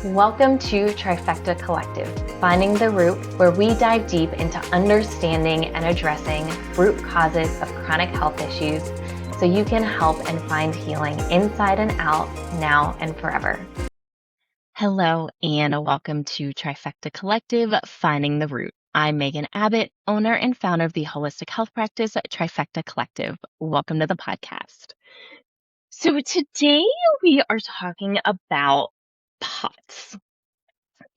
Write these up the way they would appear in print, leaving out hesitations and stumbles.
Welcome to Trifecta Collective, Finding the Root, where we dive deep into understanding and addressing root causes of chronic health issues so you can help and find healing inside and out, now and forever. Hello, and welcome to Trifecta Collective, Finding the Root. I'm Megan Abbott, owner and founder of the holistic health practice Trifecta Collective. Welcome to the podcast. So today we are talking about POTS.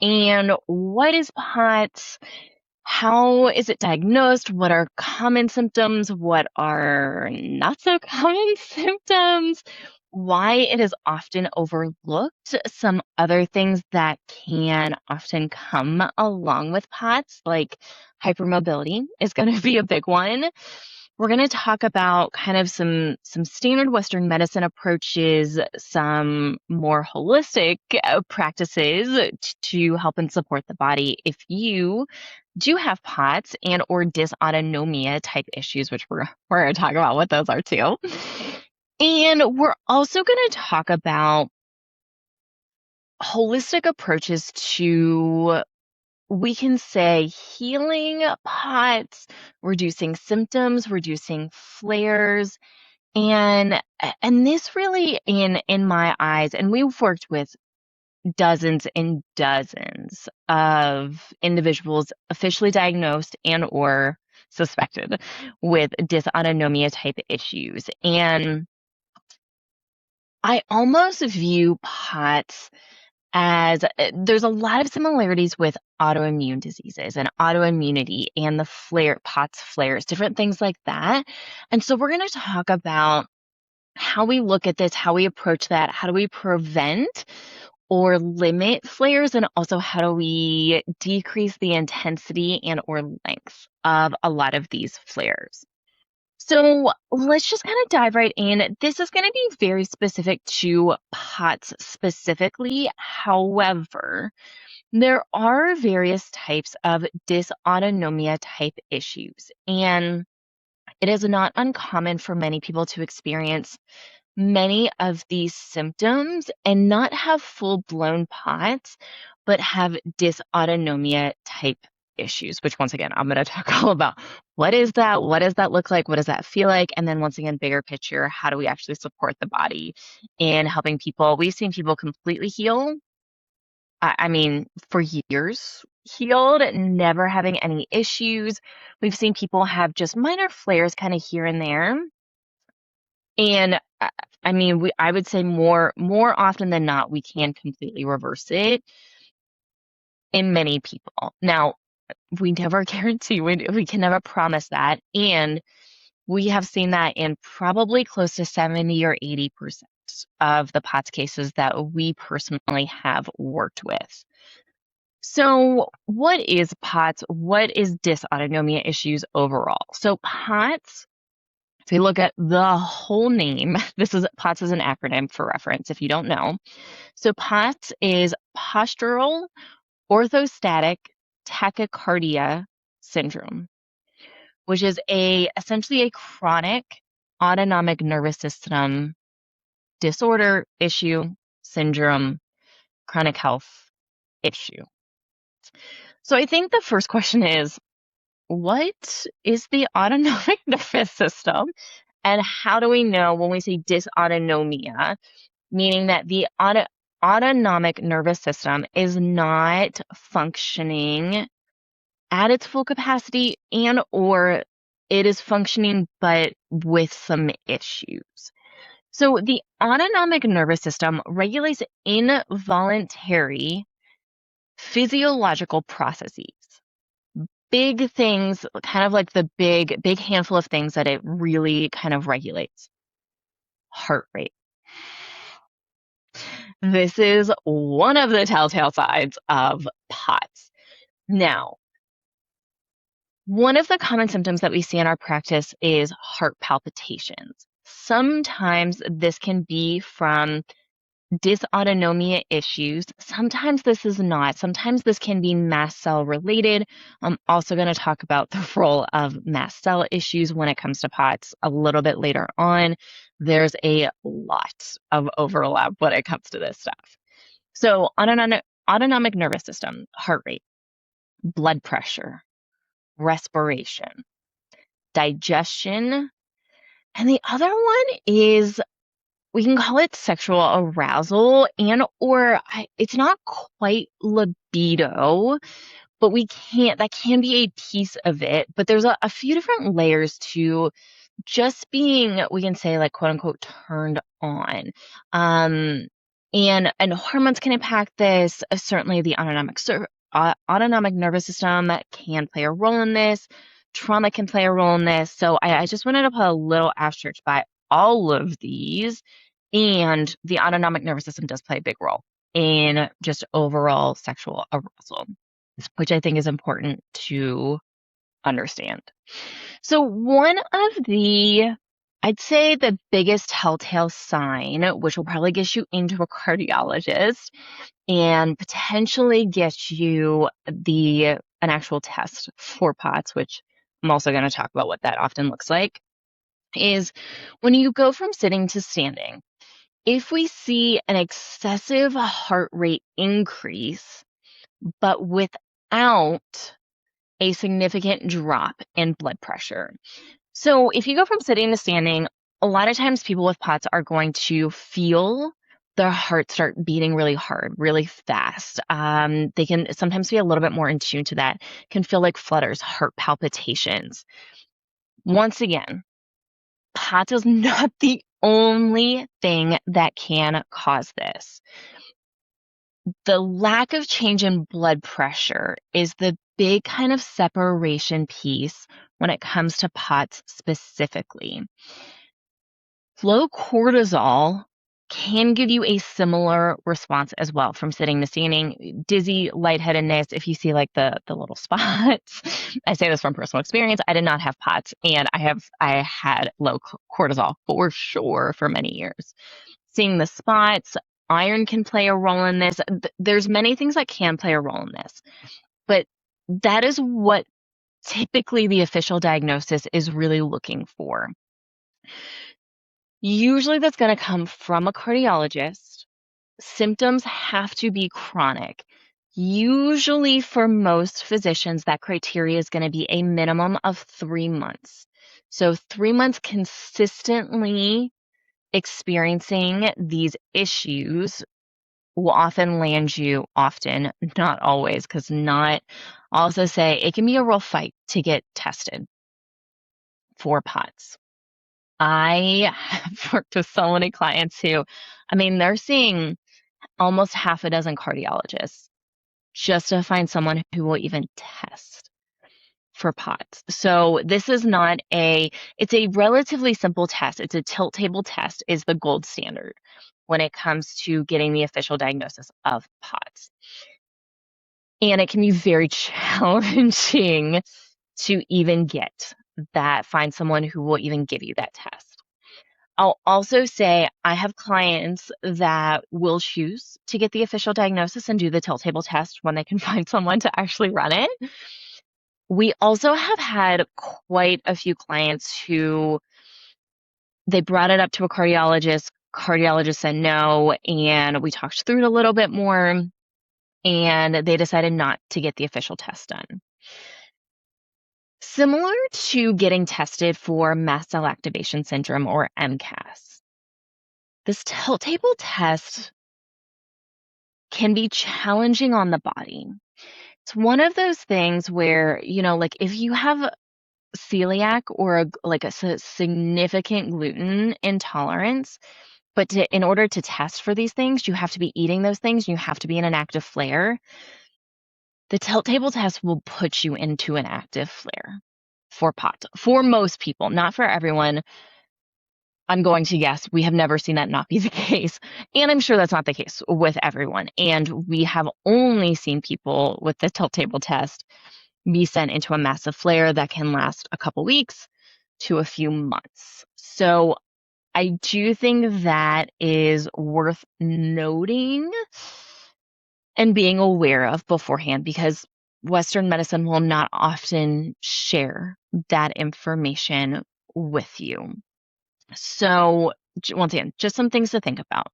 And what is POTS? How is it diagnosed? What are common symptoms? What are not so common symptoms? Why it is often overlooked? Some other things that can often come along with POTS, like hypermobility, is going to be a big one. We're going to talk about kind of some standard Western medicine approaches, some more holistic practices to help and support the body if you do have POTS and or dysautonomia type issues, which we're going to talk about what those are too. And we're also going to talk about holistic approaches to, we can say, healing POTS, reducing symptoms, reducing flares. And this really, in my eyes, and we've worked with dozens and dozens of individuals officially diagnosed and or suspected with dysautonomia type issues. And I almost view POTS as there's a lot of similarities with autoimmune diseases and autoimmunity and the POTS flares, different things like that. And so we're going to talk about how we look at this, how we approach that, how do we prevent or limit flares, and also how do we decrease the intensity and or length of a lot of these flares. So let's just kind of dive right in. This is going to be very specific to POTS specifically. However, there are various types of dysautonomia type issues, and it is not uncommon for many people to experience many of these symptoms and not have full-blown POTS, but have dysautonomia type issues, which once again, I'm going to talk all about what is that? What does that look like? What does that feel like? And then once again, bigger picture, how do we actually support the body in helping people? We've seen people completely heal. I mean, for years healed, never having any issues. We've seen people have just minor flares kind of here and there. And I mean, I would say more often than not, we can completely reverse it in many people. Now, we never guarantee, we can never promise that. And we have seen that in probably close to 70 or 80% of the POTS cases that we personally have worked with. So what is POTS? What is dysautonomia issues overall? So POTS, if you look at the whole name, POTS is an acronym for reference if you don't know. So POTS is Postural Orthostatic Tachycardia Syndrome, which is essentially a chronic autonomic nervous system disorder, issue, syndrome, chronic health issue. So I think the first question is, what is the autonomic nervous system? And how do we know when we say dysautonomia, meaning that the autonomic nervous system is not functioning at its full capacity and or it is functioning but with some issues? So the autonomic nervous system regulates involuntary physiological processes. Big things, kind of like the big handful of things that it really kind of regulates. Heart rate. This is one of the telltale signs of POTS. Now, one of the common symptoms that we see in our practice is heart palpitations. Sometimes this can be from dysautonomia issues. Sometimes this is not. Sometimes this can be mast cell related. I'm also going to talk about the role of mast cell issues when it comes to POTS a little bit later on. There's a lot of overlap when it comes to this stuff. So autonomic nervous system, heart rate, blood pressure, respiration, digestion, and the other one is we can call it sexual arousal it's not quite libido, but that can be a piece of it. But there's a few different layers to just being, we can say, like, quote unquote, turned on. And hormones can impact this. Certainly the autonomic nervous system can play a role in this. Trauma can play a role in this. So I just wanted to put a little asterisk by all of these. And the autonomic nervous system does play a big role in just overall sexual arousal, which I think is important to understand. So one of I'd say the biggest telltale sign, which will probably get you into a cardiologist and potentially get you an actual test for POTS, which I'm also going to talk about what that often looks like, is when you go from sitting to standing. If we see an excessive heart rate increase, but without a significant drop in blood pressure. So if you go from sitting to standing, a lot of times people with POTS are going to feel their heart start beating really hard, really fast. They can sometimes be a little bit more in tune to that, can feel like flutters, heart palpitations. Once again, POTS is not the only thing that can cause this. The lack of change in blood pressure is the big kind of separation piece when it comes to POTS specifically. Low cortisol can give you a similar response as well from sitting to standing. Dizzy, lightheadedness, if you see like the little spots. I say this from personal experience. I did not have POTS, and I had low cortisol for sure for many years. Seeing the spots, iron can play a role in this. There's many things that can play a role in this, but that is what typically the official diagnosis is really looking for. Usually that's going to come from a cardiologist. Symptoms have to be chronic. Usually for most physicians, that criteria is going to be a minimum of 3 months. So 3 months consistently experiencing these issues will often land you, not always, because I'll also say it can be a real fight to get tested for POTS. I have worked with so many clients who, they're seeing almost half a dozen cardiologists just to find someone who will even test for POTS. So this is it's a relatively simple test. It's a tilt table test is the gold standard when it comes to getting the official diagnosis of POTS. And it can be very challenging to even find someone who will even give you that test. I'll also say I have clients that will choose to get the official diagnosis and do the tilt table test when they can find someone to actually run it. We also have had quite a few clients who they brought it up to a cardiologist. Cardiologist said no, and we talked through it a little bit more, and they decided not to get the official test done. Similar to getting tested for mast cell activation syndrome or MCAS, this tilt table test can be challenging on the body. It's one of those things where, like if you have celiac or a significant gluten intolerance, but in order to test for these things, you have to be eating those things. You have to be in an active flare. The tilt table test will put you into an active flare for POTS. For most people, not for everyone. I'm going to guess we have never seen that not be the case. And I'm sure that's not the case with everyone. And we have only seen people with the tilt table test be sent into a massive flare that can last a couple weeks to a few months. So I do think that is worth noting and being aware of beforehand, because Western medicine will not often share that information with you. So once again, just some things to think about.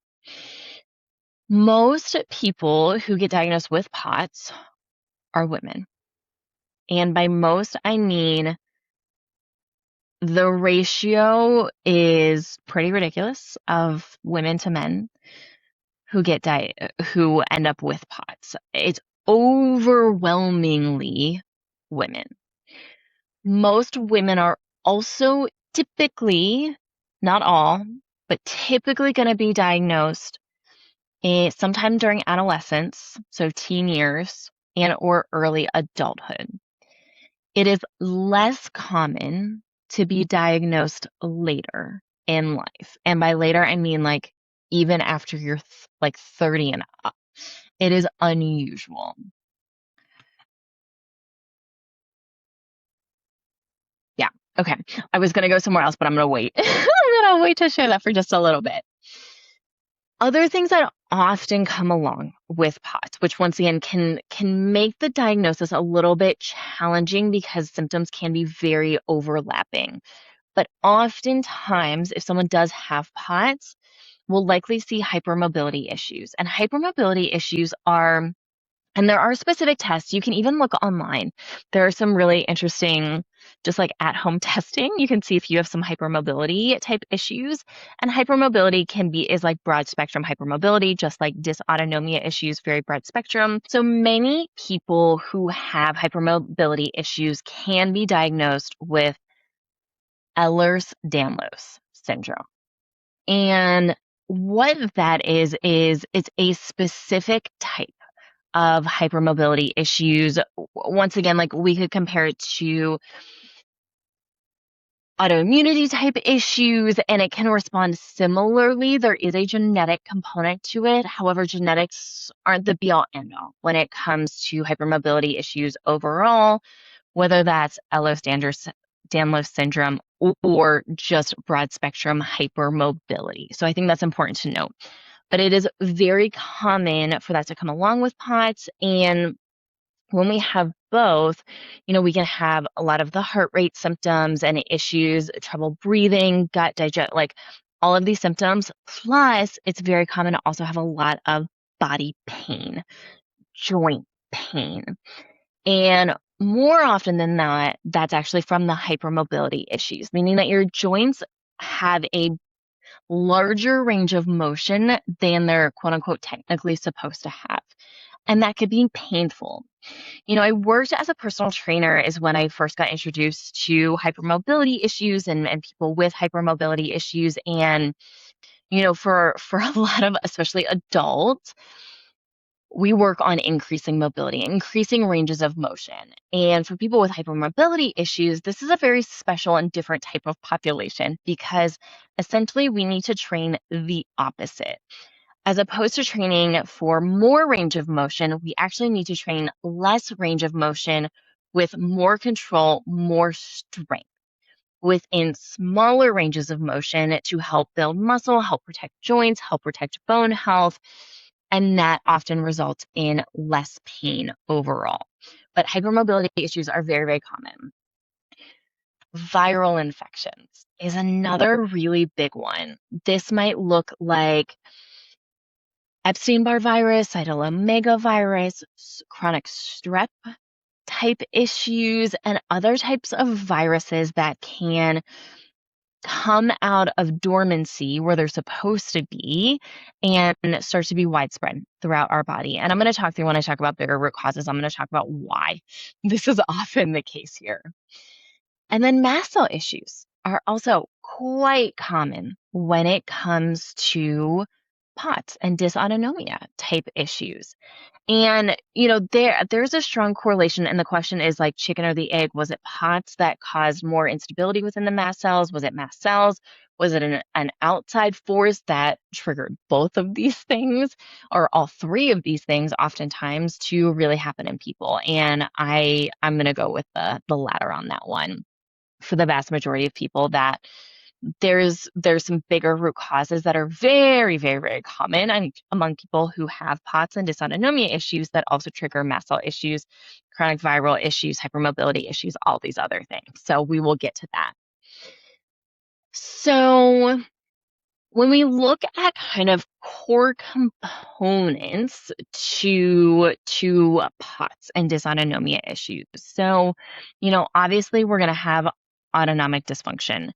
Most people who get diagnosed with POTS are women. And by most, I mean the ratio is pretty ridiculous of women to men who end up with POTS. It's overwhelmingly women. Most women are also typically, not all, but typically going to be diagnosed sometime during adolescence, so teen years, and or early adulthood. It is less common to be diagnosed later in life. And by later, I mean like even after you're like 30 and up. It is unusual. Yeah. Okay. I was going to go somewhere else, but I'm going to wait. I'm going to wait to share that for just a little bit. Other things that often come along with POTS, which once again can make the diagnosis a little bit challenging because symptoms can be very overlapping. But oftentimes, if someone does have POTS, we'll likely see hypermobility issues. And hypermobility issues are, and there are specific tests. You can even look online. There are some really interesting, just like at home testing. You can see if you have some hypermobility type issues. And hypermobility is like broad spectrum hypermobility, just like dysautonomia issues, very broad spectrum. So many people who have hypermobility issues can be diagnosed with Ehlers-Danlos syndrome. And what that is it's a specific type of hypermobility issues. Once again, like we could compare it to autoimmunity type issues, and it can respond similarly. There is a genetic component to it. However, genetics aren't the be all end all when it comes to hypermobility issues overall, whether that's Ehlers-Danlos syndrome or just broad spectrum hypermobility. So I think that's important to note. But it is very common for that to come along with POTS. And when we have both, we can have a lot of the heart rate symptoms and issues, trouble breathing, gut digest, like all of these symptoms. Plus, it's very common to also have a lot of body pain, joint pain. And more often than not, that's actually from the hypermobility issues, meaning that your joints have a larger range of motion than they're quote unquote technically supposed to have. And that could be painful. I worked as a personal trainer is when I first got introduced to hypermobility issues and people with hypermobility issues. And, for a lot of, especially adults, we work on increasing mobility, increasing ranges of motion. And for people with hypermobility issues, this is a very special and different type of population because essentially we need to train the opposite. As opposed to training for more range of motion, we actually need to train less range of motion with more control, more strength within smaller ranges of motion to help build muscle, help protect joints, help protect bone health. And that often results in less pain overall. But hypermobility issues are very, very common. Viral infections is another really big one. This might look like Epstein-Barr virus, cytomegalovirus, chronic strep type issues, and other types of viruses that can come out of dormancy where they're supposed to be and start to be widespread throughout our body. And I'm going to talk through when I talk about bigger root causes, I'm going to talk about why this is often the case here. And then mast cell issues are also quite common when it comes to POTS and dysautonomia type issues. And, there's a strong correlation. And the question is like chicken or the egg. Was it POTS that caused more instability within the mast cells? Was it mast cells? Was it an outside force that triggered both of these things or all three of these things oftentimes to really happen in people? And I'm going to go with the latter on that one. For the vast majority of people, that there's some bigger root causes that are very, very, very common among people who have POTS and dysautonomia issues that also trigger mast cell issues, chronic viral issues, hypermobility issues, all these other things. So we will get to that. So When we look at kind of core components to POTS and dysautonomia issues, so, obviously we're going to have autonomic dysfunction,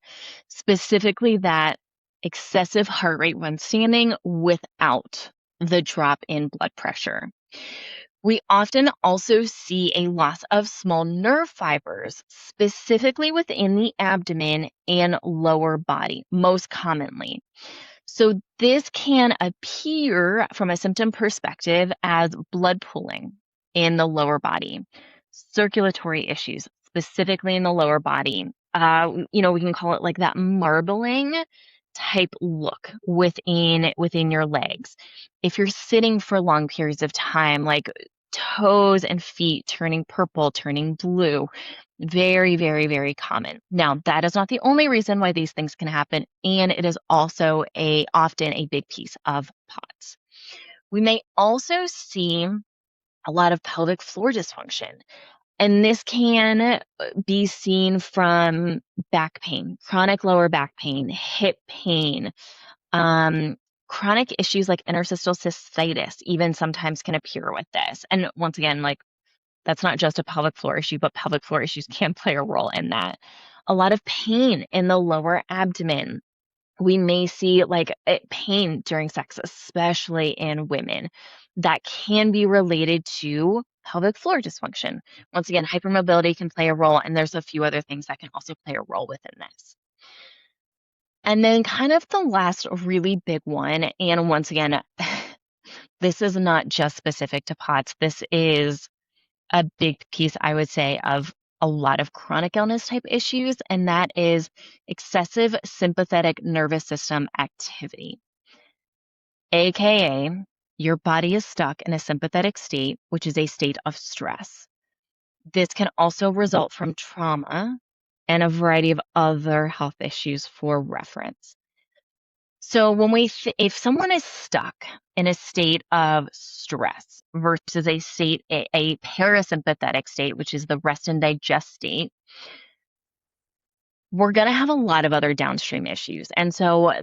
specifically that excessive heart rate when standing without the drop in blood pressure. We often also see a loss of small nerve fibers, specifically within the abdomen and lower body, most commonly. So, this can appear from a symptom perspective as blood pooling in the lower body, circulatory issues, specifically in the lower body. We can call it like that marbling type look within your legs. If you're sitting for long periods of time, like toes and feet turning purple, turning blue, very, very, very common. Now, that is not the only reason why these things can happen, and it is also often a big piece of POTS. We may also see a lot of pelvic floor dysfunction, and this can be seen from back pain, chronic lower back pain, hip pain, chronic issues like interstitial cystitis even sometimes can appear with this. And once again, like, that's not just a pelvic floor issue, but pelvic floor issues can play a role in that. A lot of pain in the lower abdomen. We may see like pain during sex, especially in women, that can be related to pelvic floor dysfunction. Once again, hypermobility can play a role, and there's a few other things that can also play a role within this. And then kind of the last really big one, and once again, this is not just specific to POTS. This is a big piece, I would say, of a lot of chronic illness type issues, and that is excessive sympathetic nervous system activity. AKA, your body is stuck in a sympathetic state, which is a state of stress. This can also result from trauma and a variety of other health issues for reference. So if someone is stuck in a state of stress versus a parasympathetic state, which is the rest and digest state, we're going to have a lot of other downstream issues. And so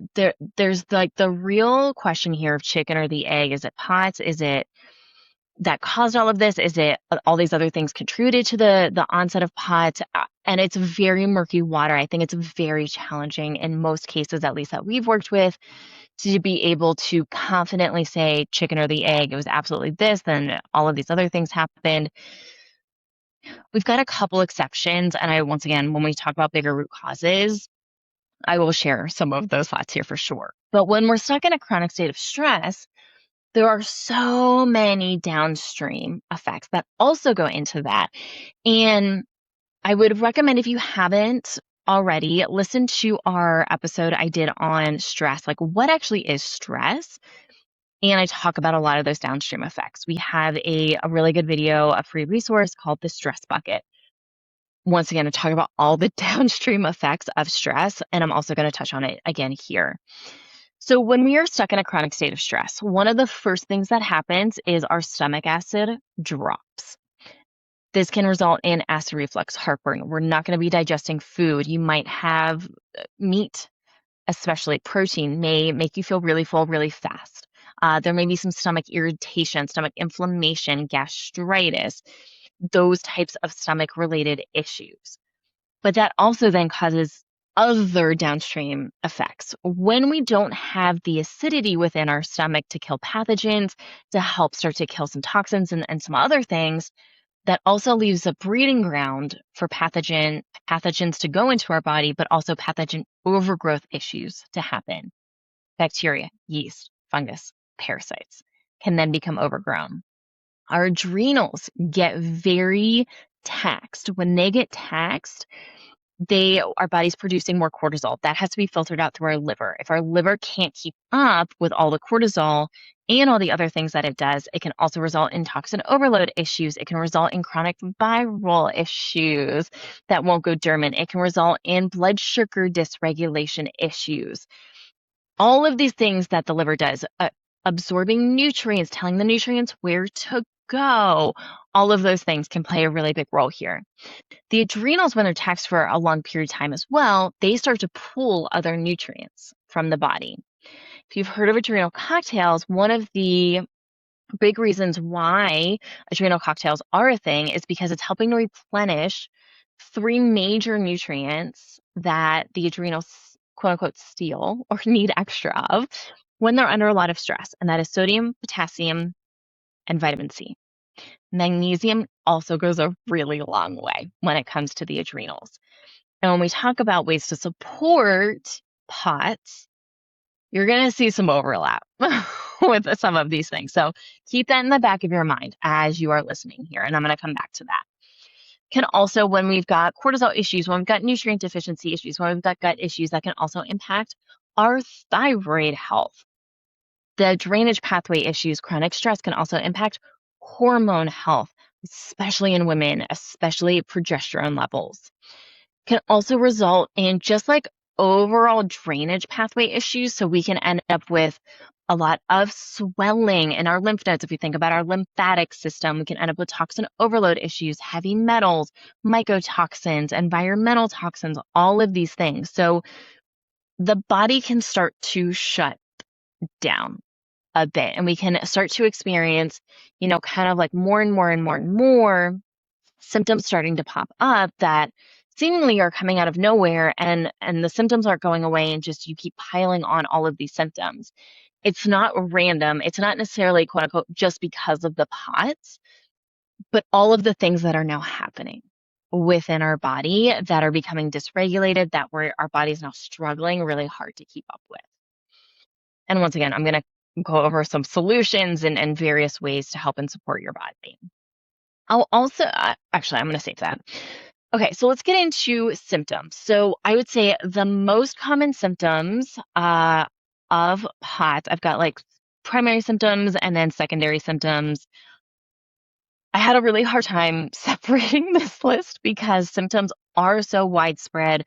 there's like the real question here of chicken or the egg. Is it POTS? Is it that caused all of this? Is it all these other things contributed to the onset of POTS? And it's very murky water. I think it's very challenging in most cases, at least that we've worked with, to be able to confidently say chicken or the egg. It was absolutely this, then all of these other things happened. We've got a couple exceptions. And once again, when we talk about bigger root causes, I will share some of those thoughts here for sure. But when we're stuck in a chronic state of stress, there are so many downstream effects that also go into that. And I would recommend, if you haven't already, listen to our episode I did on stress, like what actually is stress. And I talk about a lot of those downstream effects. We have a really good video, a free resource called The Stress Bucket. Once again, to talk about all the downstream effects of stress. And I'm also going to touch on it again here. So when we are stuck in a chronic state of stress, one of the first things that happens is our stomach acid drops. This can result in acid reflux, heartburn. We're not going to be digesting food. You might have meat, especially protein, may make you feel really full really fast. There may be some stomach irritation, stomach inflammation, gastritis, those types of stomach-related issues. But that also then causes other downstream effects. When we don't have the acidity within our stomach to kill pathogens, to help start to kill some toxins and some other things, that also leaves a breeding ground for pathogens to go into our body, but also pathogen overgrowth issues to happen. Bacteria, yeast, fungus, parasites can then become overgrown. Our adrenals get very taxed. When they get taxed, our body's producing more cortisol. That has to be filtered out through our liver. If our liver can't keep up with all the cortisol and all the other things that it does, it can also result in toxin overload issues. It can result in chronic viral issues that won't go dormant. It can result in blood sugar dysregulation issues. All of these things that the liver does, absorbing nutrients, telling the nutrients where to go, all of those things can play a really big role here. The adrenals, when they're taxed for a long period of time as well, they start to pull other nutrients from the body. if you've heard of adrenal cocktails, one of the big reasons why adrenal cocktails are a thing is because it's helping to replenish three major nutrients that the adrenals, quote unquote, steal or need extra of when they're under a lot of stress. And that is sodium, potassium, and vitamin C. Magnesium also goes a really long way when it comes to the adrenals. And when we talk about ways to support POTS, you're going to see some overlap with some of these things. So keep that in the back of your mind as you are listening here. And I'm going to come back to that. Can also, when we've got cortisol issues, when we've got nutrient deficiency issues, when we've got gut issues, that can also impact our thyroid health. The drainage pathway issues, chronic stress can also impact hormone health, especially in women, especially progesterone levels. Can also result in just like overall drainage pathway issues. So we can end up with a lot of swelling in our lymph nodes. If we think about our lymphatic system, we can end up with toxin overload issues, heavy metals, mycotoxins, environmental toxins, all of these things. So the body can start to shut down a bit, and we can start to experience, kind of like more and more and more and more symptoms starting to pop up that seemingly are coming out of nowhere, and the symptoms aren't going away, and just you keep piling on all of these symptoms. It's not random. It's not necessarily, quote unquote, just because of the POTS, but all of the things that are now happening within our body that are becoming dysregulated, that our body's now struggling really hard to keep up with. And once again, I'm going to go over some solutions and various ways to help and support your body. I'll also, actually, I'm going to save that. Okay, so let's get into symptoms. So I would say the most common symptoms of POTS, I've got like primary symptoms and then secondary symptoms. I had a really hard time separating this list because symptoms are so widespread.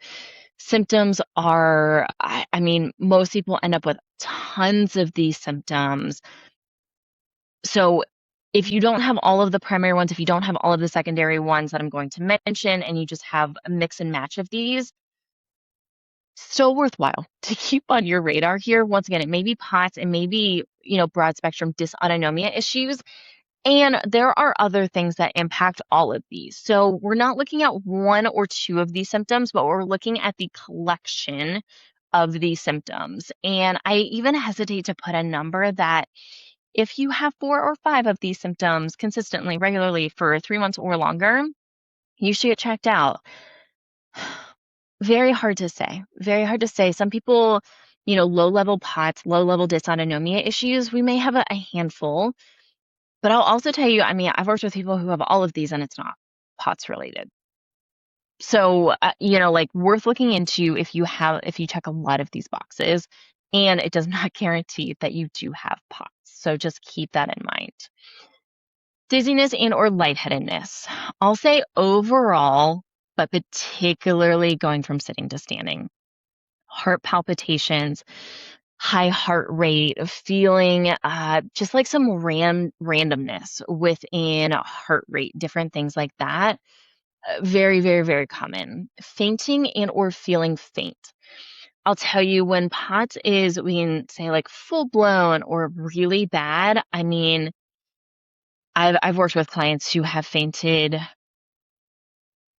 Symptoms are, I mean, most people end up with tons of these symptoms. So if you don't have all of the primary ones, if you don't have all of the secondary ones that I'm going to mention, and you just have a mix and match of these, still worthwhile to keep on your radar here. Once again, it may be POTS, it may be, broad spectrum dysautonomia issues. And there are other things that impact all of these. So we're not looking at one or two of these symptoms, but we're looking at the collection of these symptoms. And I even hesitate to put a number that if you have 4 or 5 of these symptoms consistently, regularly for 3 months or longer, you should get checked out. Very hard to say. Very hard to say. Some people, low-level POTS, low-level dysautonomia issues, we may have a handful. But I'll also tell you, I mean, I've worked with people who have all of these and it's not POTS related. So, like worth looking into if you check a lot of these boxes, and it does not guarantee that you do have POTS. So just keep that in mind. Dizziness and or lightheadedness. I'll say overall, but particularly going from sitting to standing. Heart palpitations, high heart rate, feeling just like some randomness within heart rate, different things like that. Very, very, very common. Fainting and or feeling faint. I'll tell you, when POTS is, we can say like full blown or really bad. I mean, I've worked with clients who have fainted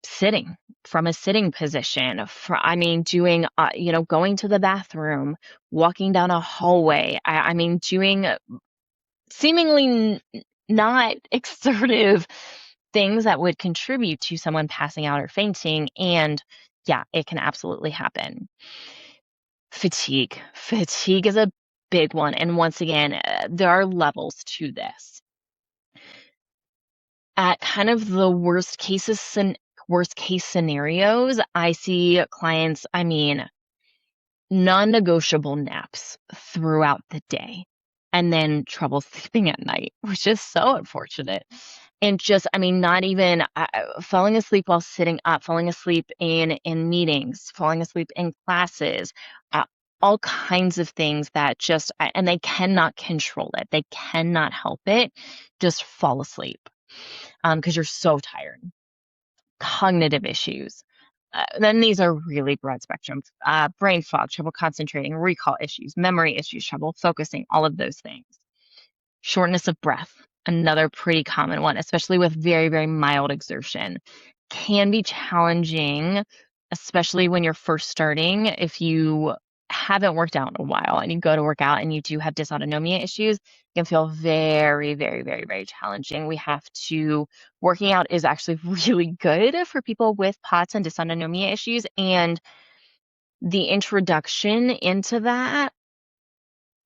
sitting from a sitting position, doing, going to the bathroom, walking down a hallway. I mean, doing seemingly not exertive things that would contribute to someone passing out or fainting. And yeah, it can absolutely happen. Fatigue. Fatigue is a big one. And once again, there are levels to this. At kind of the worst case scenarios, I see clients, non-negotiable naps throughout the day and then trouble sleeping at night, which is so unfortunate. And just, not even falling asleep while sitting up, falling asleep in meetings, falling asleep in classes, all kinds of things that just, and they cannot control it. They cannot help it. Just fall asleep because you're so tired. Cognitive issues, then these are really broad spectrum. Brain fog, trouble concentrating, recall issues, memory issues, trouble focusing, all of those things. Shortness of breath, another pretty common one, especially with very, very mild exertion. Can be challenging, especially when you're first starting. If you haven't worked out in a while and you go to work out and you do have dysautonomia issues, it can feel very, very, very, very challenging. Working out is actually really good for people with POTS and dysautonomia issues. And the introduction into that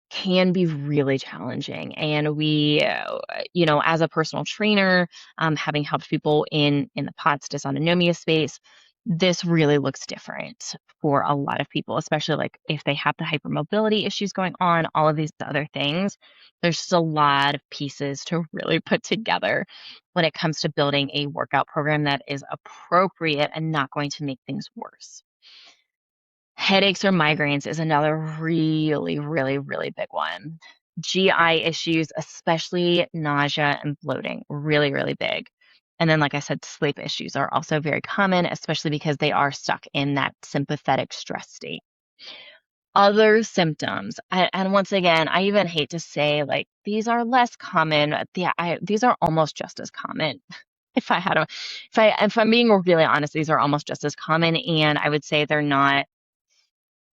can be really challenging. And as a personal trainer, having helped people in the POTS dysautonomia space, this really looks different for a lot of people, especially like if they have the hypermobility issues going on, all of these other things. There's just a lot of pieces to really put together when it comes to building a workout program that is appropriate and not going to make things worse. Headaches or migraines is another really, really, really big one. GI issues, especially nausea and bloating, really, really big. And then, like I said, sleep issues are also very common, especially because they are stuck in that sympathetic stress state. Other symptoms, and once again, I even hate to say like these are less common. These are almost just as common. If I'm being really honest, these are almost just as common, and I would say they're not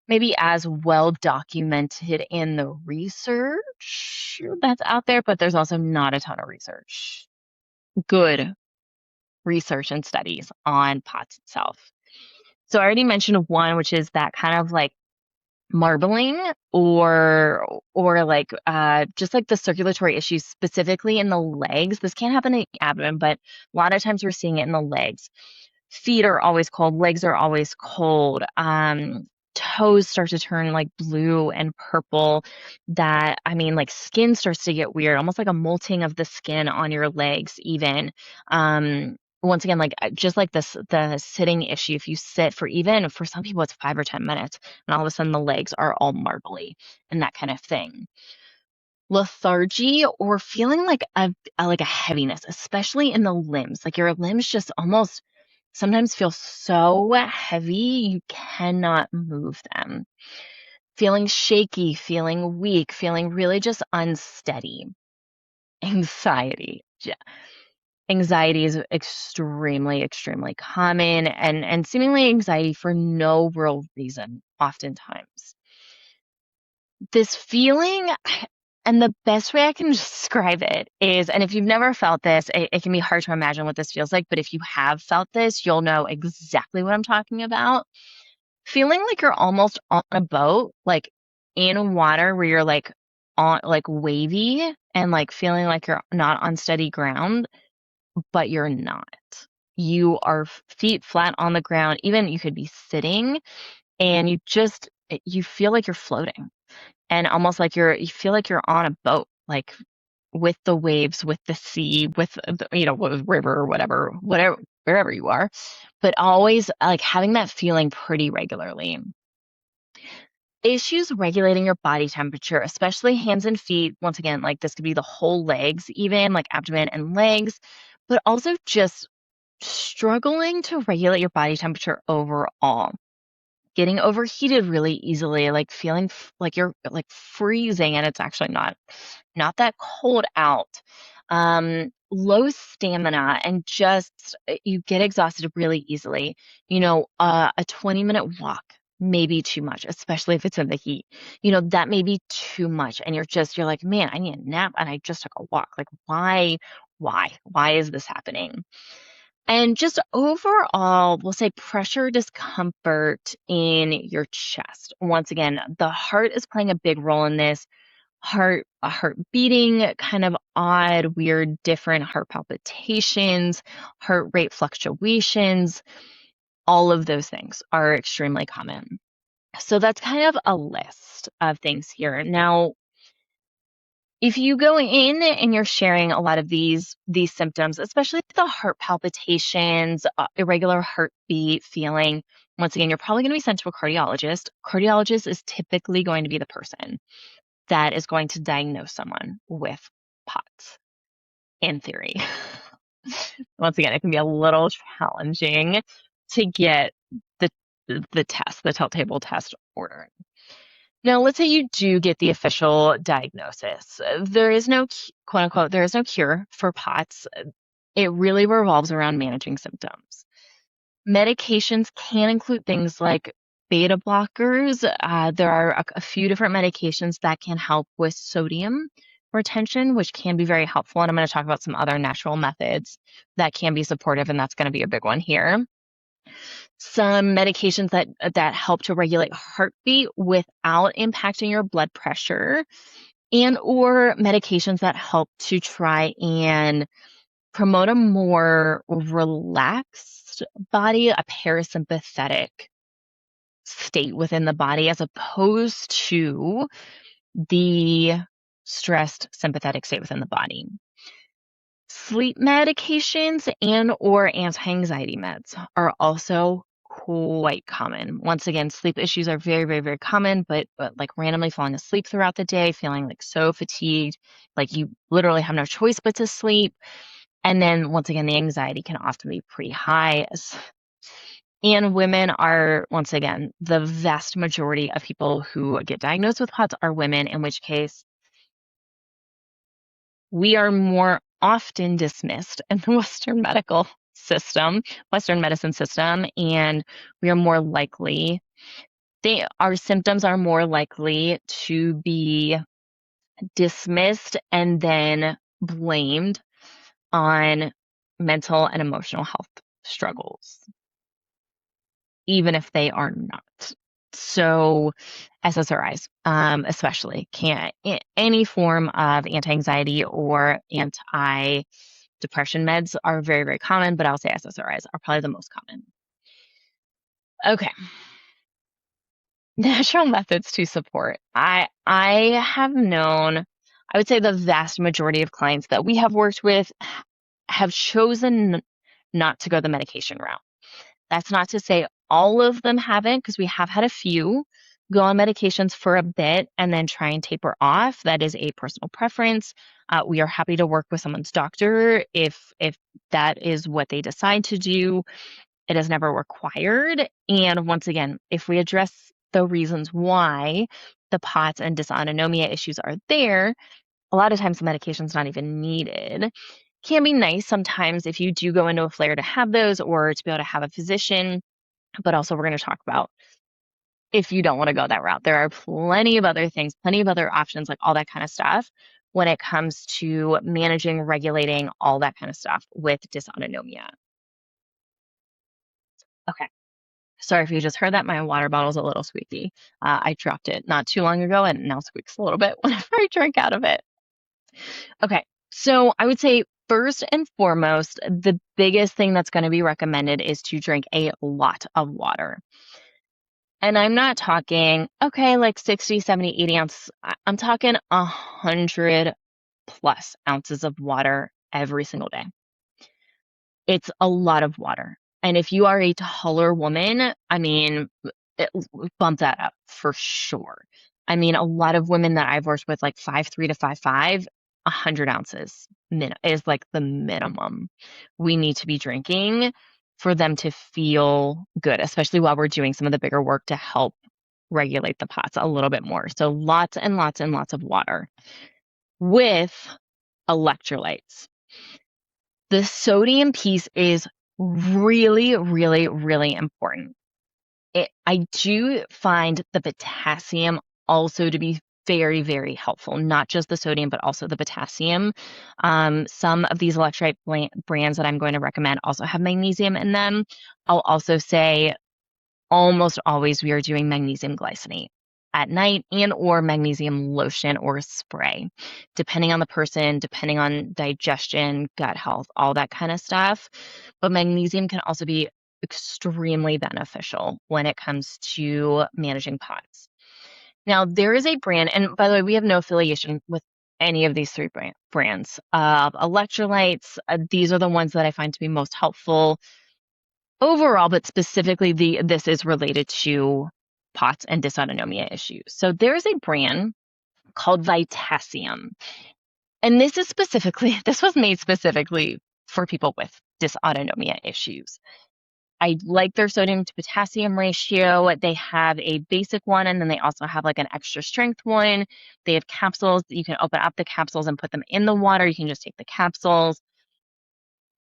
maybe as well documented in the research that's out there, but there's also not a ton of good research and studies on POTS itself. So I already mentioned one, which is that kind of like marbling or like just like the circulatory issues specifically in the legs. This can't happen in the abdomen, but a lot of times we're seeing it in the legs. Feet are always cold, legs are always cold. Toes start to turn like blue and purple. Like skin starts to get weird, almost like a molting of the skin on your legs, even. Once again, like just like the sitting issue, if you sit for some people, it's 5 or 10 minutes, and all of a sudden the legs are all marbly and that kind of thing. Lethargy or feeling like a heaviness, especially in the limbs, like your limbs just almost sometimes feel so heavy you cannot move them. Feeling shaky, feeling weak, feeling really just unsteady. Anxiety. Yeah. Anxiety is extremely, extremely common and seemingly anxiety for no real reason, oftentimes. This feeling, and the best way I can describe it is, and if you've never felt this, it can be hard to imagine what this feels like, but if you have felt this, you'll know exactly what I'm talking about. Feeling like you're almost on a boat, like in water where you're like on like wavy and like feeling like you're not on steady ground, but you're not. You are feet flat on the ground. Even you could be sitting and you feel like you're floating and almost like you feel like you're on a boat, like with the waves, with the sea, with with river or whatever, wherever you are, but always like having that feeling pretty regularly. Issues regulating your body temperature, especially hands and feet. Once again, like this could be the whole legs, even like abdomen and legs, but also just struggling to regulate your body temperature overall. Getting overheated really easily, like feeling like you're like freezing and it's actually not that cold out. Low stamina and just you get exhausted really easily. A 20-minute walk may be too much, especially if it's in the heat. That may be too much and you're like, man, I need a nap and I just took a walk. Like why is this happening? And just overall, we'll say pressure discomfort in your chest. Once again, the heart is playing a big role in this. Heart beating, kind of odd, weird, different heart palpitations, heart rate fluctuations, all of those things are extremely common. So that's kind of a list of things here. Now, if you go in and you're sharing a lot of these symptoms, especially the heart palpitations, irregular heartbeat feeling, once again, you're probably going to be sent to a cardiologist. Cardiologist is typically going to be the person that is going to diagnose someone with POTS, in theory. Once again, it can be a little challenging to get the test, the telltale test order. Now, let's say you do get the official diagnosis. There is no, quote unquote, there is no cure for POTS. It really revolves around managing symptoms. Medications can include things like beta blockers. There are a few different medications that can help with sodium retention, which can be very helpful. And I'm going to talk about some other natural methods that can be supportive, and that's going to be a big one here. Some medications that help to regulate heartbeat without impacting your blood pressure, and or medications that help to try and promote a more relaxed body, a parasympathetic state within the body, as opposed to the stressed sympathetic state within the body. Sleep medications and or anti-anxiety meds are also quite common. Once again, sleep issues are very, very, very common, but like randomly falling asleep throughout the day, feeling like so fatigued, like you literally have no choice but to sleep. And then once again, the anxiety can often be pretty high. And women are, once again, the vast majority of people who get diagnosed with POTS are women, in which case we are more often dismissed in the Western medical system, Western medicine system, and we are more likely, our symptoms are more likely to be dismissed and then blamed on mental and emotional health struggles, even if they are not. So SSRIs, especially, any form of anti-anxiety or anti-depression meds are very, very common, but I'll say SSRIs are probably the most common. Okay. Natural methods to support. I have known, I would say the vast majority of clients that we have worked with have chosen not to go the medication route. That's not to say all of them haven't, because we have had a few go on medications for a bit and then try and taper off. That is a personal preference. We are happy to work with someone's doctor if that is what they decide to do. It is never required. And once again, if we address the reasons why the POTS and dysautonomia issues are there, a lot of times the medication's not even needed. Can be nice sometimes if you do go into a flare to have those, or to be able to have a physician. But also, we're going to talk about if you don't want to go that route. There are plenty of other things, plenty of other options, like all that kind of stuff when it comes to managing, regulating, all that kind of stuff with dysautonomia. Okay. Sorry if you just heard that. My water bottle's a little squeaky. I dropped it not too long ago and it now squeaks a little bit whenever I drink out of it. Okay. So I would say first and foremost, the biggest thing that's going to be recommended is to drink a lot of water. And I'm not talking, okay, like 60, 70, 80 ounces. I'm talking 100 plus ounces of water every single day. It's a lot of water. And if you are a taller woman, I mean, bump that up for sure. I mean, a lot of women that I've worked with, like 5'3" to 5'5", 100 ounces is like the minimum we need to be drinking for them to feel good, especially while we're doing some of the bigger work to help regulate the POTS a little bit more. So lots and lots and lots of water with electrolytes. The sodium piece is really, really, really important. I do find the potassium also to be very, very helpful, not just the sodium, but also the potassium. Some of these electrolyte brands that I'm going to recommend also have magnesium in them. I'll also say almost always we are doing magnesium glycinate at night, and or magnesium lotion or spray, depending on the person, depending on digestion, gut health, all that kind of stuff. But magnesium can also be extremely beneficial when it comes to managing POTS. Now, there is a brand, and by the way, we have no affiliation with any of these three brands. Electrolytes, these are the ones that I find to be most helpful overall, but specifically this is related to POTS and dysautonomia issues. So there's a brand called Vitasium. And this was made specifically for people with dysautonomia issues. I like their sodium to potassium ratio. They have a basic one, and then they also have like an extra strength one. They have capsules that you can open up the capsules and put them in the water. You can just take the capsules.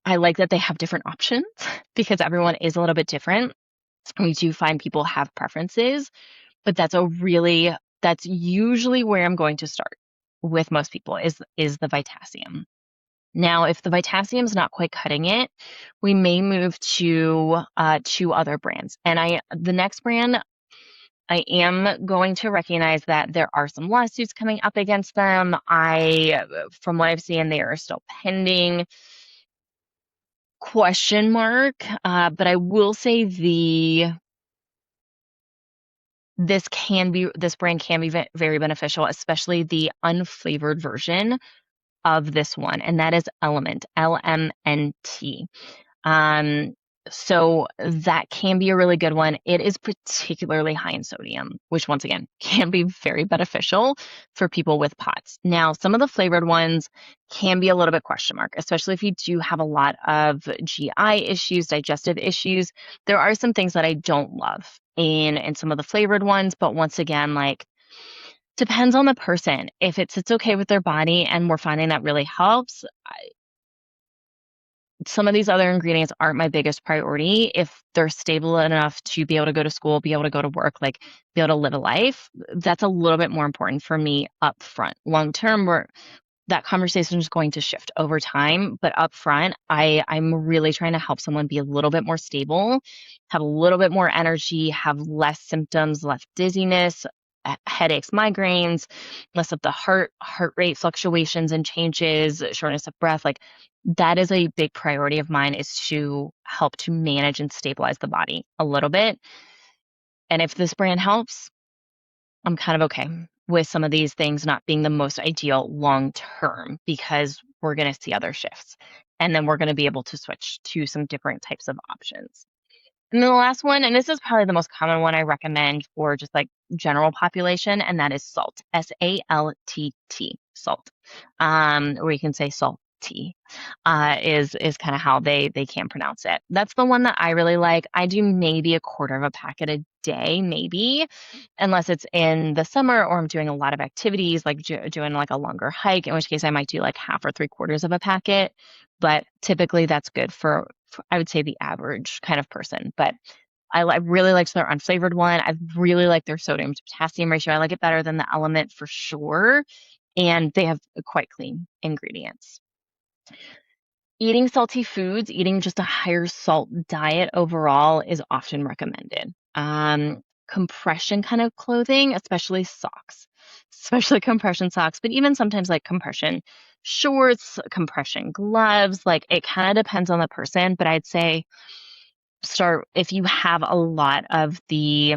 I like that they have different options because everyone is a little bit different. We do find people have preferences, but that's usually where I'm going to start with most people is the Vitacium. Now, if the Vitacium is not quite cutting it, we may move to two other brands. And the next brand, I am going to recognize that there are some lawsuits coming up against them. From what I've seen, they are still pending. Question mark. But I will say this brand can be very beneficial, especially the unflavored version of this one, and that is Element, LMNT. Um, so that can be a really good one. It is particularly high in sodium, which once again can be very beneficial for people with POTS. Now, some of the flavored ones can be a little bit question mark, especially if you do have a lot of GI issues, digestive issues. There are some things that I don't love in some of the flavored ones, but once again, like depends on the person. If it sits okay with their body and we're finding that really helps, some of these other ingredients aren't my biggest priority. If they're stable enough to be able to go to school, be able to go to work, like be able to live a life, that's a little bit more important for me up front. Long term, that conversation is going to shift over time, but up front, I'm really trying to help someone be a little bit more stable, have a little bit more energy, have less symptoms, less dizziness, headaches, migraines, less of the heart rate fluctuations and changes, shortness of breath. Like that is a big priority of mine, is to help to manage and stabilize the body a little bit. And if this brand helps, I'm kind of okay with some of these things not being the most ideal long term, because we're going to see other shifts. And then we're going to be able to switch to some different types of options. And then the last one, and this is probably the most common one I recommend for just like general population, and that is salt, SALTT, salt. Or you can say salt tea, is kind of how they can pronounce it. That's the one that I really like. I do maybe a quarter of a packet a day, maybe, unless it's in the summer or I'm doing a lot of activities, like doing like a longer hike, in which case I might do like half or three quarters of a packet. But typically that's good for I would say the average kind of person. But I really liked their unflavored one. I really like their sodium to potassium ratio. I like it better than the Element for sure. And they have quite clean ingredients. Eating salty foods, eating just a higher salt diet overall is often recommended. Compression kind of clothing, especially socks, especially compression socks, but even sometimes like compression shorts, compression gloves, like it kind of depends on the person. But I'd say start if you have a lot of the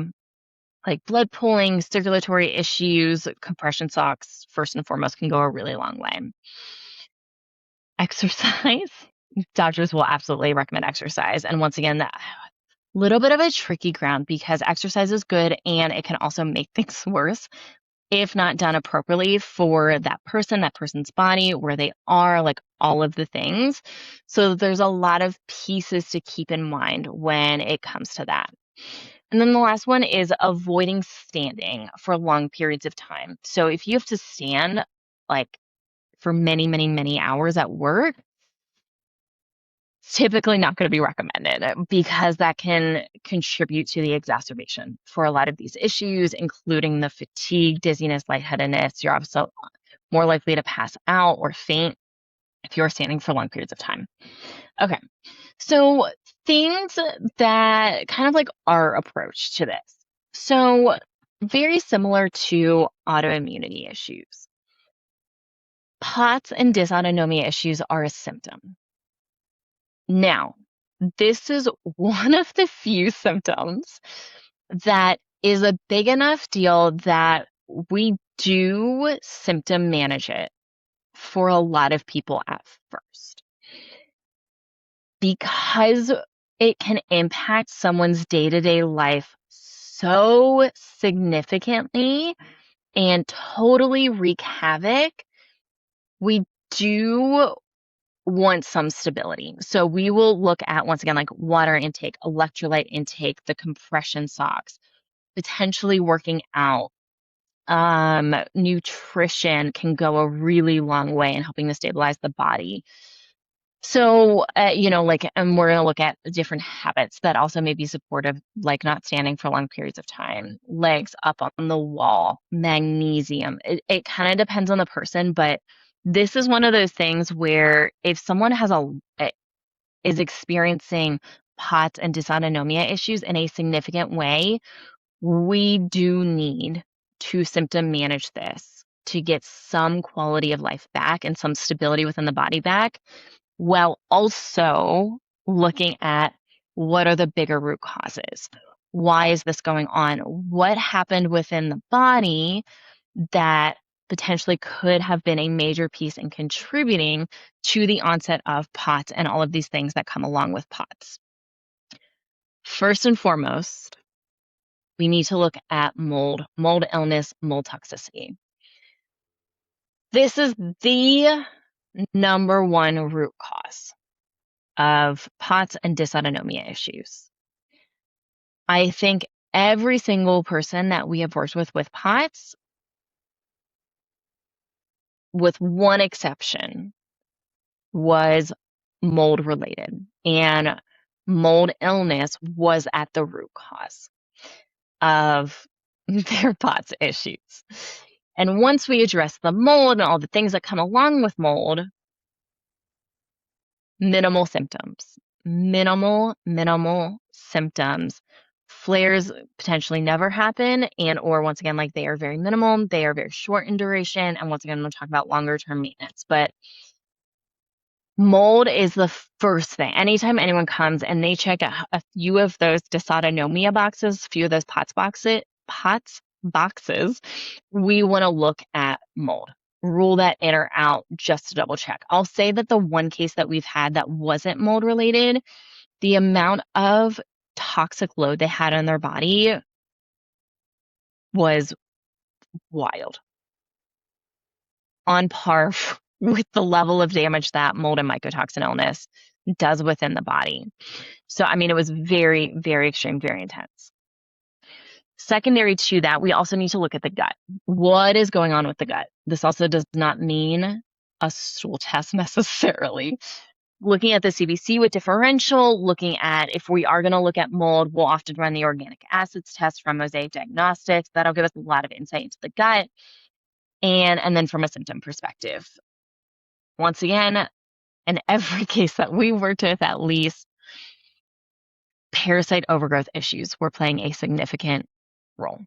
like blood pooling, circulatory issues, compression socks, first and foremost, can go a really long way. Exercise. Doctors will absolutely recommend exercise. And once again, that little bit of a tricky ground, because exercise is good and it can also make things worse if not done appropriately for that person, that person's body, where they are, like all of the things. So there's a lot of pieces to keep in mind when it comes to that. And then the last one is avoiding standing for long periods of time. So if you have to stand like for many, many, many hours at work, it's typically not going to be recommended, because that can contribute to the exacerbation for a lot of these issues, including the fatigue, dizziness, lightheadedness. You're also more likely to pass out or faint if you're standing for long periods of time. Okay, so things that kind of like our approach to this. So very similar to autoimmunity issues. POTS and dysautonomia issues are a symptom. Now, this is one of the few symptoms that is a big enough deal that we do symptom manage it for a lot of people at first, because it can impact someone's day-to-day life so significantly and totally wreak havoc. We do want some stability. So we will look at, once again, like water intake, electrolyte intake, the compression socks, potentially working out. Nutrition can go a really long way in helping to stabilize the body. So, and we're going to look at different habits that also may be supportive, like not standing for long periods of time, legs up on the wall, magnesium. It kind of depends on the person, but this is one of those things where if someone is experiencing POTS and dysautonomia issues in a significant way, we do need to symptom manage this to get some quality of life back and some stability within the body back, while also looking at what are the bigger root causes. Why is this going on? What happened within the body that potentially could have been a major piece in contributing to the onset of POTS and all of these things that come along with POTS? First and foremost, we need to look at mold illness, mold toxicity. This is the number one root cause of POTS and dysautonomia issues. I think every single person that we have worked with POTS, with one exception, was mold related, and mold illness was at the root cause of their POTS issues. And once we address the mold and all the things that come along with mold, minimal symptoms, minimal symptoms. Flares potentially never happen, and or once again, like they are very minimal, they are very short in duration. And once again, I'm going to talk about longer term maintenance, but mold is the first thing. Anytime anyone comes and they check a few of those dysautonomia boxes, a few of those POTS boxes, we want to look at mold. Rule that in or out just to double check. I'll say that the one case that we've had that wasn't mold related, the amount of toxic load they had on their body was wild. On par with the level of damage that mold and mycotoxin illness does within the body. So, I mean, it was very, very extreme, very intense. Secondary to that, we also need to look at the gut. What is going on with the gut? This also does not mean a stool test necessarily. Looking at the CBC with differential, looking at if we are going to look at mold, we'll often run the organic acids test from Mosaic Diagnostics. That'll give us a lot of insight into the gut. And then from a symptom perspective, once again, in every case that we worked with, at least parasite overgrowth issues were playing a significant role,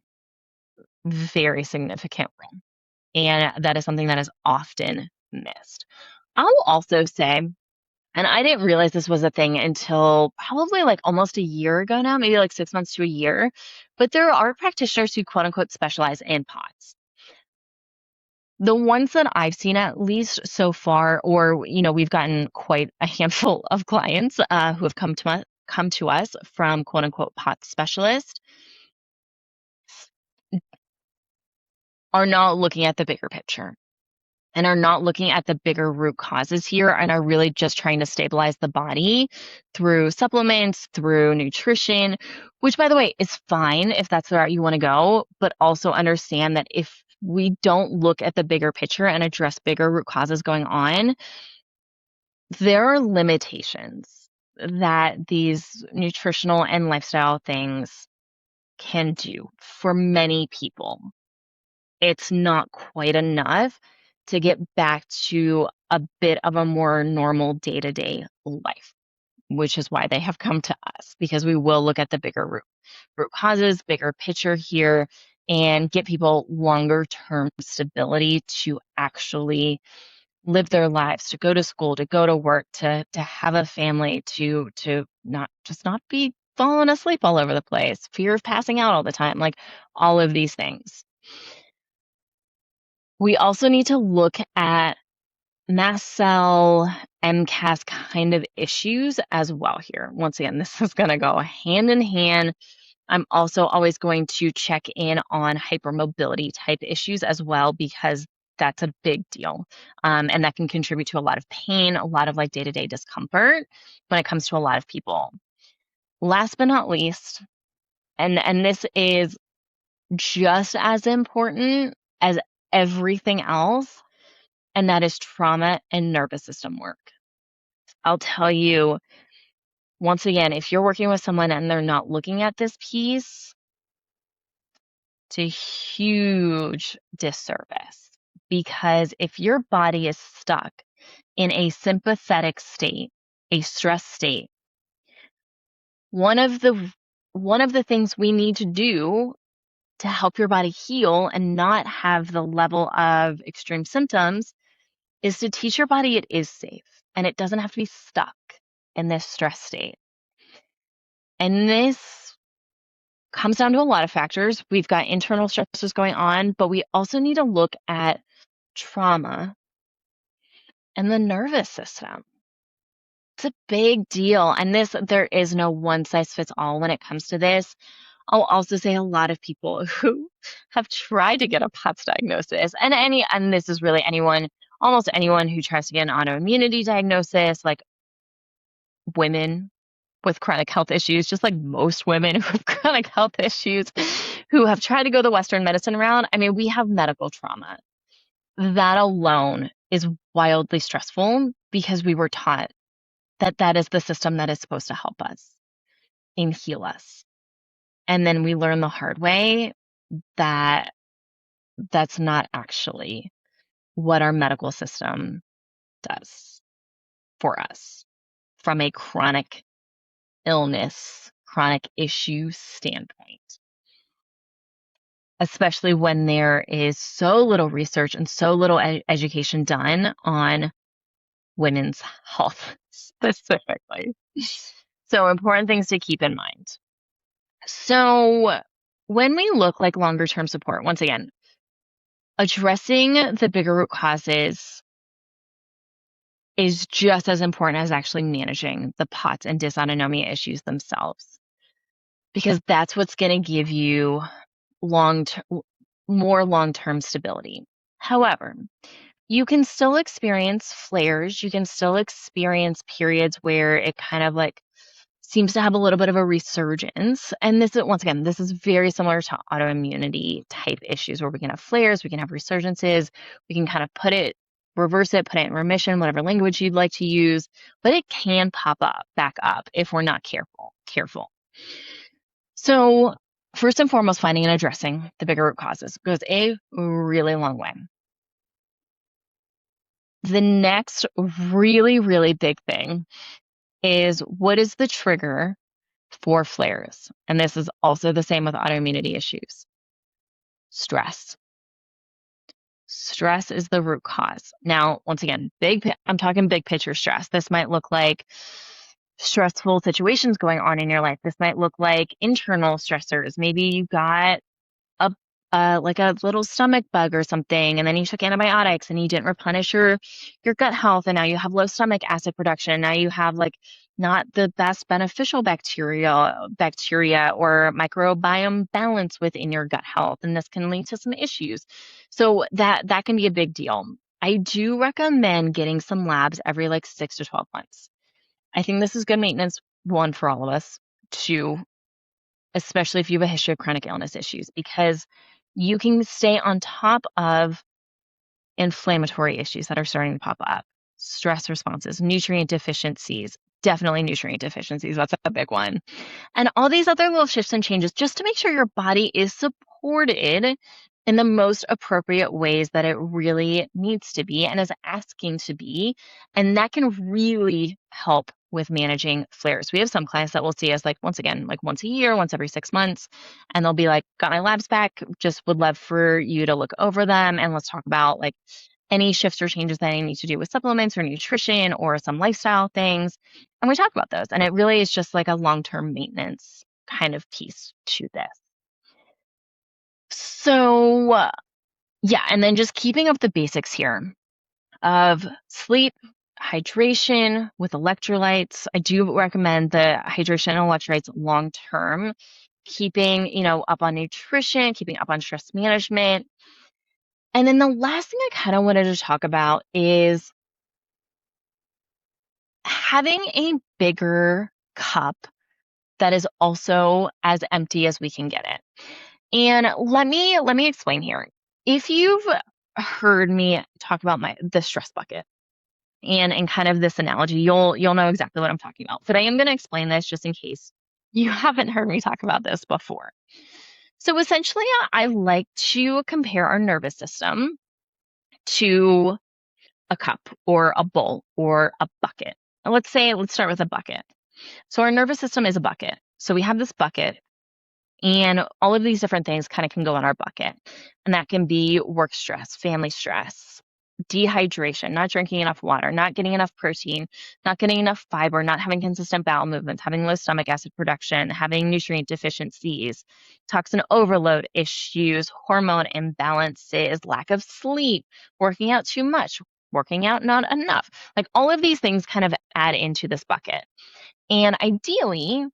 very significant role. And that is something that is often missed. I'll also say, and I didn't realize this was a thing until probably like almost a year ago now, maybe like 6 months to a year, but there are practitioners who quote unquote specialize in POTS. The ones that I've seen, at least so far, or, we've gotten quite a handful of clients who have come to us from quote unquote POTS specialists, are not looking at the bigger picture and are not looking at the bigger root causes here, and are really just trying to stabilize the body through supplements, through nutrition, which, by the way, is fine if that's the route you want to go, but also understand that if we don't look at the bigger picture and address bigger root causes going on, there are limitations that these nutritional and lifestyle things can do for many people. It's not quite enough to get back to a bit of a more normal day-to-day life, which is why they have come to us, because we will look at the bigger root causes, bigger picture here, and get people longer term stability to actually live their lives, to go to school, to go to work, to have a family, to not be falling asleep all over the place, fear of passing out all the time, like all of these things. We also need to look at mast cell, MCAS kind of issues as well here. Once again, this is going to go hand in hand. I'm also always going to check in on hypermobility type issues as well, because that's a big deal. And that can contribute to a lot of pain, a lot of like day-to-day discomfort when it comes to a lot of people. Last but not least, and this is just as important as everything else, and that is trauma and nervous system work. I'll tell you, once again, if you're working with someone and they're not looking at this piece, it's a huge disservice. Because if your body is stuck in a sympathetic state, a stress state, one of the things we need to do to help your body heal and not have the level of extreme symptoms is to teach your body it is safe and it doesn't have to be stuck in this stress state. And this comes down to a lot of factors. We've got internal stressors going on, but we also need to look at trauma and the nervous system. It's a big deal. And there is no one size fits all when it comes to this. I'll also say a lot of people who have tried to get a POTS diagnosis, and this is really almost anyone who tries to get an autoimmunity diagnosis, like women with chronic health issues, just like most women who have chronic health issues who have tried to go the Western medicine route. I mean, we have medical trauma. That alone is wildly stressful because we were taught that that is the system that is supposed to help us and heal us. And then we learn the hard way that that's not actually what our medical system does for us from a chronic illness, chronic issue standpoint. Especially when there is so little research and so little education done on women's health specifically. So important things to keep in mind. So when we look like longer term support, once again, addressing the bigger root causes is just as important as actually managing the POTS and dysautonomia issues themselves, because that's what's going to give you more long-term stability. However, you can still experience flares. You can still experience periods where it kind of like seems to have a little bit of a resurgence. And this is, once again, this is very similar to autoimmunity type issues where we can have flares, we can have resurgences, we can kind of reverse it, put it in remission, whatever language you'd like to use, but it can pop up back up if we're not careful. So first and foremost, finding and addressing the bigger root causes goes a really long way. The next really, really big thing is, what is the trigger for flares? And this is also the same with autoimmunity issues. Stress. Stress is the root cause. Now, once again, I'm talking big picture stress. This might look like stressful situations going on in your life. This might look like internal stressors. Maybe you got like a little stomach bug or something, and then you took antibiotics and you didn't replenish your gut health, and now you have low stomach acid production. Now you have like not the best beneficial bacteria or microbiome balance within your gut health, and this can lead to some issues. So that can be a big deal. I do recommend getting some labs every like 6 to 12 months. I think this is good maintenance, one, for all of us, two, especially if you have a history of chronic illness issues, because you can stay on top of inflammatory issues that are starting to pop up, stress responses, nutrient deficiencies, definitely nutrient deficiencies. That's a big one. And all these other little shifts and changes just to make sure your body is supported in the most appropriate ways that it really needs to be and is asking to be. And that can really help with managing flares. We have some clients that will see us like once a year, once every 6 months, and they'll be like, got my labs back, just would love for you to look over them and let's talk about like any shifts or changes that I need to do with supplements or nutrition or some lifestyle things. And we talk about those. And it really is just like a long-term maintenance kind of piece to this. So yeah, and then just keeping up the basics here of sleep, hydration with electrolytes. I do recommend the hydration and electrolytes long term, keeping, up on nutrition, keeping up on stress management. And then the last thing I kind of wanted to talk about is having a bigger cup that is also as empty as we can get it. And let me explain here. If you've heard me talk about the stress bucket and kind of this analogy, you'll know exactly what I'm talking about. But I am going to explain this just in case you haven't heard me talk about this before. So essentially, I like to compare our nervous system to a cup or a bowl or a bucket. Let's start with a bucket. So our nervous system is a bucket. So we have this bucket, and all of these different things kind of can go in our bucket. And that can be work stress, family stress, dehydration, not drinking enough water, not getting enough protein, not getting enough fiber, not having consistent bowel movements, having low stomach acid production, having nutrient deficiencies, toxin overload issues, hormone imbalances, lack of sleep, working out too much, working out not enough. Like all of these things kind of add into this bucket. And ideally,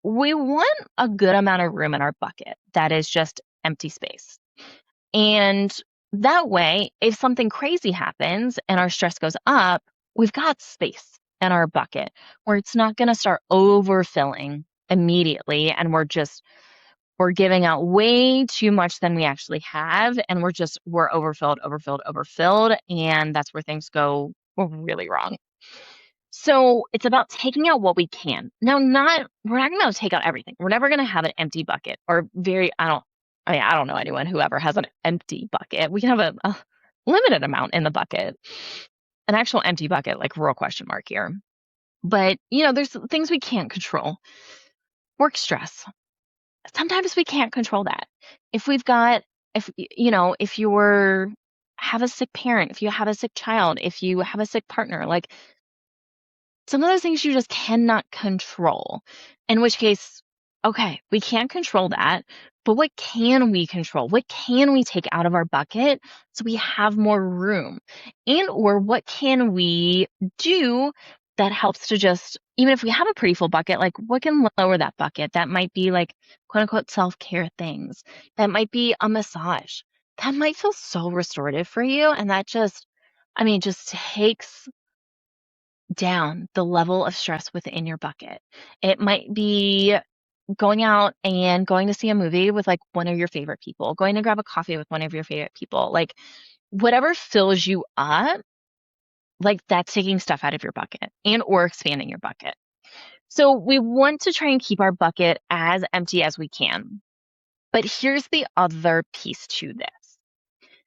we want a good amount of room in our bucket that is just empty space. And that way, if something crazy happens and our stress goes up, we've got space in our bucket where it's not going to start overfilling immediately. And we're giving out way too much than we actually have. And we're overfilled. And that's where things go really wrong. So it's about taking out what we can. Now, we're not going to take out everything. We're never going to have an empty bucket or I don't know anyone who ever has an empty bucket. We can have a limited amount in the bucket, an actual empty bucket, like real question mark here. But, there's things we can't control. Work stress. Sometimes we can't control that. If you have a sick parent, if you have a sick child, if you have a sick partner, like some of those things you just cannot control, in which case, okay, we can't control that, but what can we control? What can we take out of our bucket so we have more room? Or what can we do that helps to just, even if we have a pretty full bucket, like what can lower that bucket? That might be like quote unquote self-care things. That might be a massage. That might feel so restorative for you. And that just takes down the level of stress within your bucket. It might be going out and going to see a movie with like one of your favorite people, going to grab a coffee with one of your favorite people, like whatever fills you up, like that's taking stuff out of your bucket or expanding your bucket. So we want to try and keep our bucket as empty as we can. But here's the other piece to this.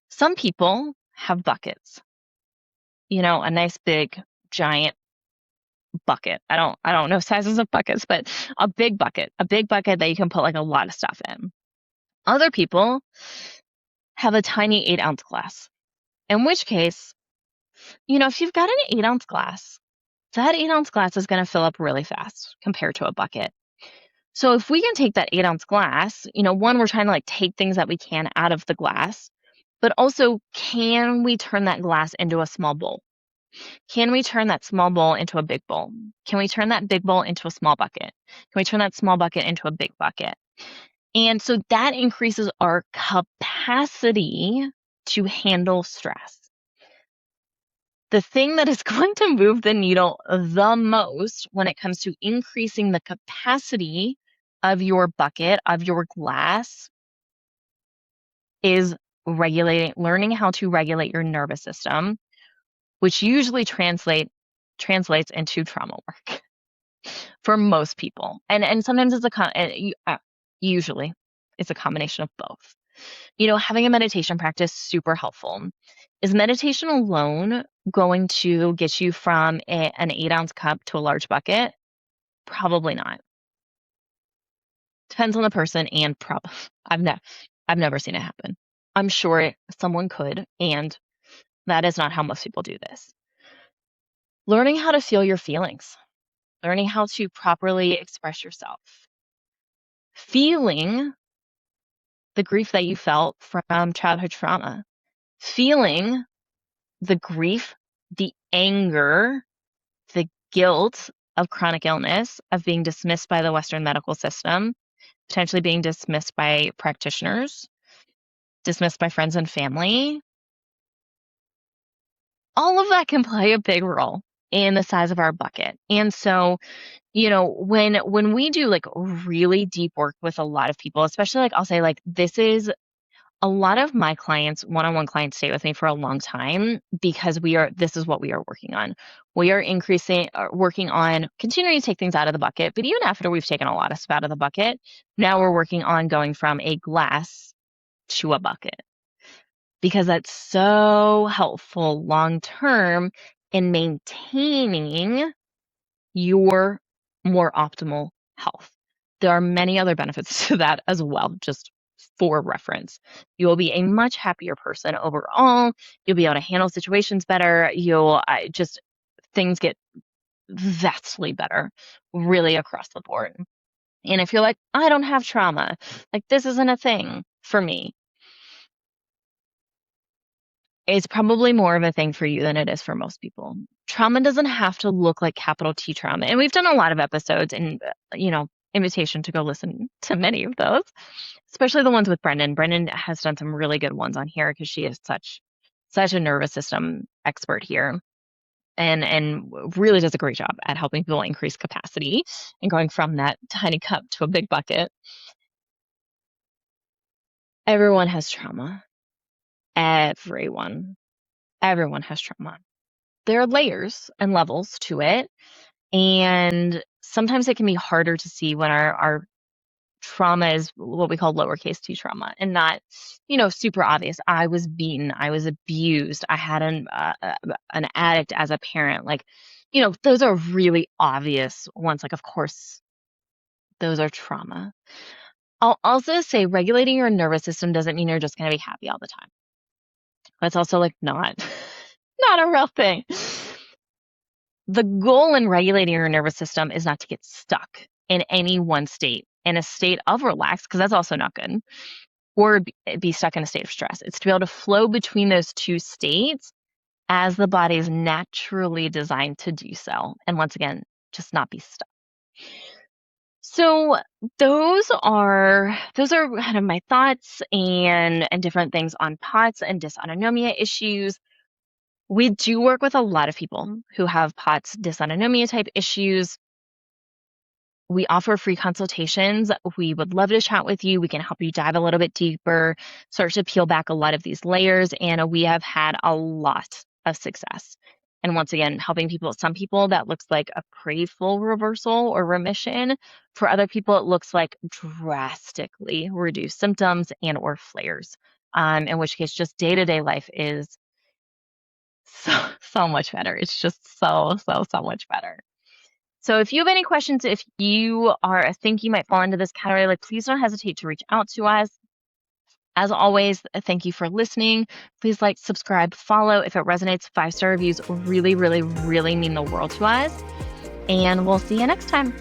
Some people have buckets, a nice big giant bucket. I don't know sizes of buckets, but a big bucket that you can put like a lot of stuff in. Other people have a tiny 8-ounce glass, in which case, if you've got an 8-ounce glass, that 8-ounce glass is going to fill up really fast compared to a bucket. So if we can take that 8-ounce glass, one, we're trying to like take things that we can out of the glass, but also can we turn that glass into a small bowl? Can we turn that small bowl into a big bowl? Can we turn that big bowl into a small bucket? Can we turn that small bucket into a big bucket? And so that increases our capacity to handle stress. The thing that is going to move the needle the most when it comes to increasing the capacity of your bucket, of your glass, is learning how to regulate your nervous system, which usually translates into trauma work for most people. And sometimes usually it's a combination of both. Having a meditation practice, super helpful. Is meditation alone going to get you from an 8-ounce cup to a large bucket? Probably not. Depends on the person, and I've never seen it happen. I'm sure someone could, and that is not how most people do this. Learning how to feel your feelings, learning how to properly express yourself, feeling the grief that you felt from childhood trauma, feeling the grief, the anger, the guilt of chronic illness, of being dismissed by the Western medical system, potentially being dismissed by practitioners, dismissed by friends and family, all of that can play a big role in the size of our bucket. And so, when we do like really deep work with a lot of people, especially like I'll say like this is a lot of my clients, one-on-one clients stay with me for a long time because this is what we are working on. We are working on continuing to take things out of the bucket, but even after we've taken a lot of stuff out of the bucket, now we're working on going from a glass to a bucket because that's so helpful long term in maintaining your more optimal health. There are many other benefits to that as well, just for reference. You will be a much happier person overall. You'll be able to handle situations better. Things get vastly better, really across the board. And if you're like, I don't have trauma, like this isn't a thing for me, it's probably more of a thing for you than it is for most people. Trauma doesn't have to look like capital T trauma. And we've done a lot of episodes and, invitation to go listen to many of those, especially the ones with Brendan. Brendan has done some really good ones on here because she is such a nervous system expert here and really does a great job at helping people increase capacity and going from that tiny cup to a big bucket. Everyone has trauma. Everyone has trauma. There are layers and levels to it. And sometimes it can be harder to see when our trauma is what we call lowercase t trauma and not, super obvious. I was beaten. I was abused. I had an addict as a parent. Like, those are really obvious ones. Like, of course, those are trauma. I'll also say regulating your nervous system doesn't mean you're just going to be happy all the time. That's also like not a real thing. The goal in regulating your nervous system is not to get stuck in any one state, in a state of relax, because that's also not good, or be stuck in a state of stress. It's to be able to flow between those two states as the body is naturally designed to do so. And once again, just not be stuck. So those are kind of my thoughts and different things on POTS and dysautonomia issues. We do work with a lot of people who have POTS dysautonomia type issues. We offer free consultations. We would love to chat with you. We can help you dive a little bit deeper, start to peel back a lot of these layers. And we have had a lot of success. And once again, helping some people that looks like a pretty full reversal or remission. For other people, it looks like drastically reduced symptoms and or flares. In which case, just day-to-day life is so much better. It's just so much better. So if you have any questions, if you think you might fall into this category, like please don't hesitate to reach out to us. As always, thank you for listening. Please like, subscribe, follow. If it resonates, 5-star reviews really, really, really mean the world to us. And we'll see you next time.